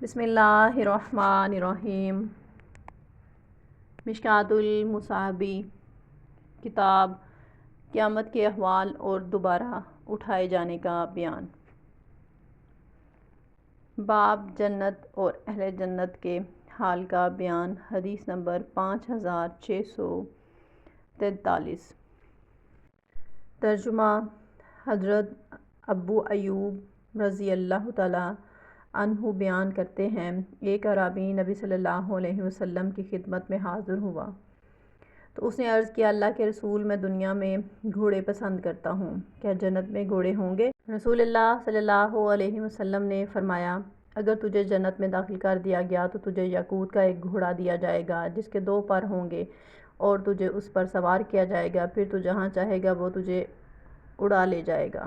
بسم اللہ الرحمن الرحیم۔ مشکوٰۃ المصابیح، کتاب قیامت کے احوال اور دوبارہ اٹھائے جانے کا بیان۔ باب جنت اور اہل جنت کے حال کا بیان۔ حدیث نمبر 5643۔ ترجمہ۔ حضرت ابو ایوب رضی اللہ تعالیٰ عنہ بیان کرتے ہیں، ایک اعرابی نبی صلی اللہ علیہ وسلم کی خدمت میں حاضر ہوا تو اس نے عرض کیا، اللہ کے رسول، میں دنیا میں گھوڑے پسند کرتا ہوں، کیا جنت میں گھوڑے ہوں گے؟ رسول اللہ صلی اللہ علیہ وسلم نے فرمایا، اگر تجھے جنت میں داخل کر دیا گیا تو تجھے یاقوت کا ایک گھوڑا دیا جائے گا جس کے 2 پر ہوں گے اور تجھے اس پر سوار کیا جائے گا، پھر تو جہاں چاہے گا وہ تجھے اڑا لے جائے گا۔